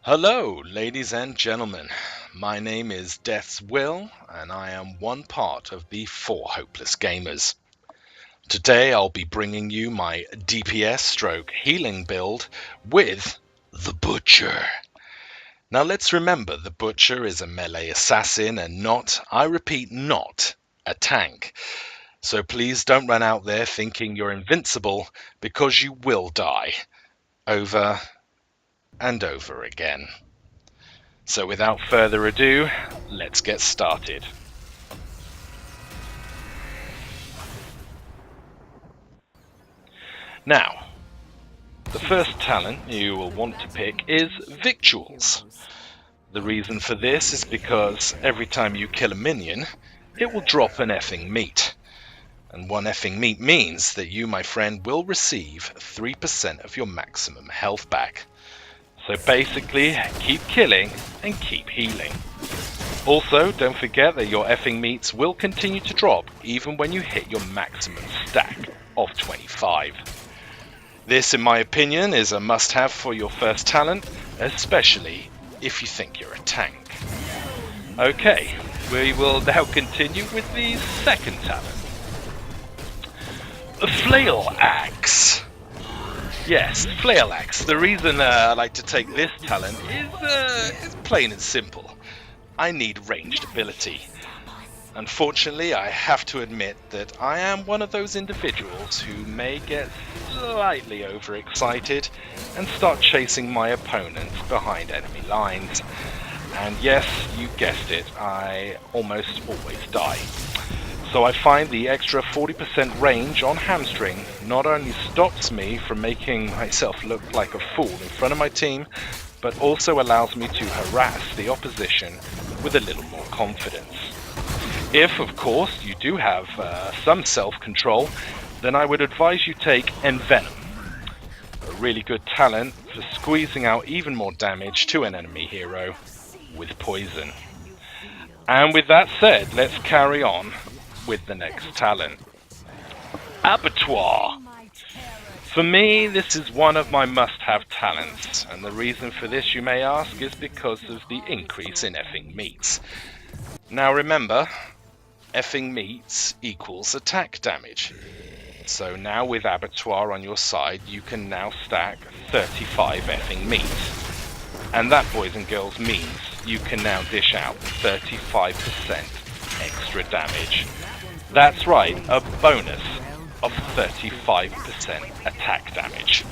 Hello, ladies and gentlemen. My name is Deathswill, and I am one part of the Four Hopeless Gamers. Today I'll be bringing you my DPS stroke healing build with the Butcher. Now let's remember the Butcher is a melee assassin and not, I repeat, not a tank. So please don't run out there thinking you're invincible, because you will die over and over again. So without further ado, let's get started. Now, the first talent you will want to pick is Victuals. The reason for this is because every time you kill a minion, it will drop an effing meat. And one effing meat means that you, my friend, will receive 3% of your maximum health back. So basically, keep killing and keep healing. Also, don't forget that your effing meats will continue to drop even when you hit your maximum stack of 25. This, in my opinion, is a must-have for your first talent, especially if you think you're a tank. Okay, we will now continue with the second talent. The Flail Axe. Yes, Flail Axe. The reason I like to take this talent is plain and simple. I need ranged ability. Unfortunately, I have to admit that I am one of those individuals who may get slightly overexcited and start chasing my opponents behind enemy lines. And yes, you guessed it, I almost always die. So I find the extra 40% range on Hamstring not only stops me from making myself look like a fool in front of my team, but also allows me to harass the opposition with a little more confidence. If, of course, you do have some self-control, then I would advise you take Envenom, a really good talent for squeezing out even more damage to an enemy hero with poison. And with that said, let's carry on with the next talent. Abattoir. For me, this is one of my must-have talents, and the reason for this, you may ask, is because of the increase in effing meats. Now remember, effing meats equals attack damage. So now with Abattoir on your side, you can now stack 35 effing meats. And that, boys and girls, means you can now dish out 35% extra damage. That's right, a bonus of 35% attack damage.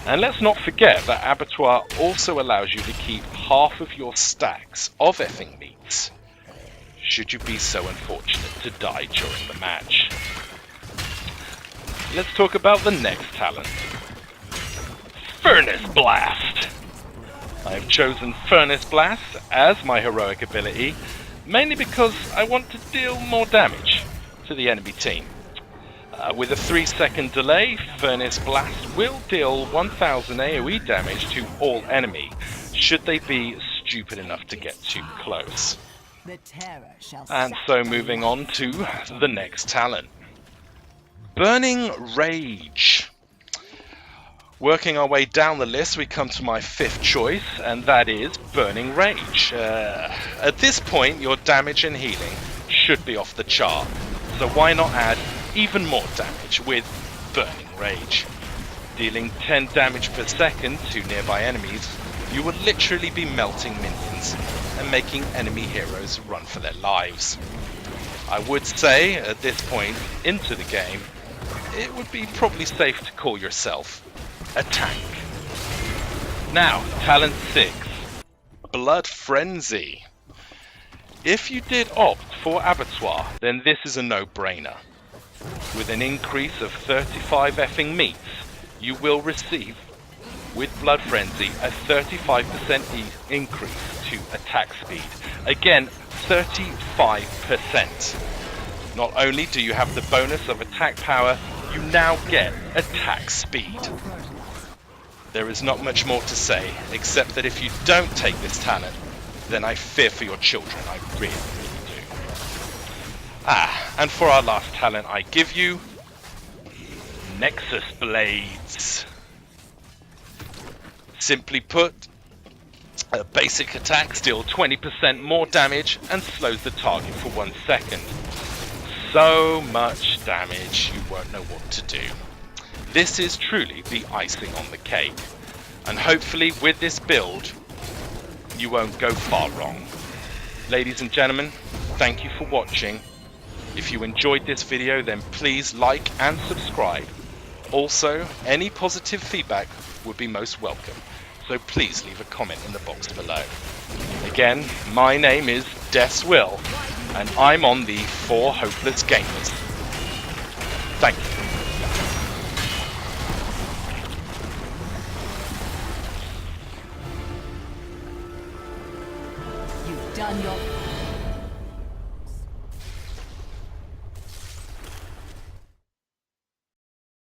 And let's not forget that Abattoir also allows you to keep half of your stacks of effing meats, should you be so unfortunate to die during the match. Let's talk about the next talent. Furnace Blast. I have chosen Furnace Blast as my heroic ability, mainly because I want to deal more damage to the enemy team. With a 3-second delay, Furnace Blast will deal 1000 AoE damage to all enemy, should they be stupid enough to get too close. And so moving on to the next talent. Burning Rage. Working our way down the list, we come to my fifth choice, and that is Burning Rage. At this point, your damage and healing should be off the chart, so why not add even more damage with Burning Rage? Dealing 10 damage per second to nearby enemies, you would literally be melting minions and making enemy heroes run for their lives. I would say, at this point into the game, it would be probably safe to call yourself a tank. Now, talent 6, Blood Frenzy. If you did opt for Abattoir, then this is a no-brainer. With an increase of 35 effing meats, you will receive, with Blood Frenzy, a 35% increase to attack speed. Again, 35%. Not only do you have the bonus of attack power, you now get attack speed. There is not much more to say, except that if you don't take this talent, then I fear for your children, I really, really do. And for our last talent, I give you Nexus Blades. Simply put, Basic attacks deal 20% more damage and slows the target for 1 second. So much damage you won't know what to do. This is truly the icing on the cake, and hopefully with this build you won't go far wrong. Ladies and gentlemen, thank you for watching. If you enjoyed this video, then please like and subscribe. Also, any positive feedback would be most welcome, so please leave a comment in the box below. Again, my name is Deathswill, and I'm on the 4 Hopeless Gamers. Thank you. You've done your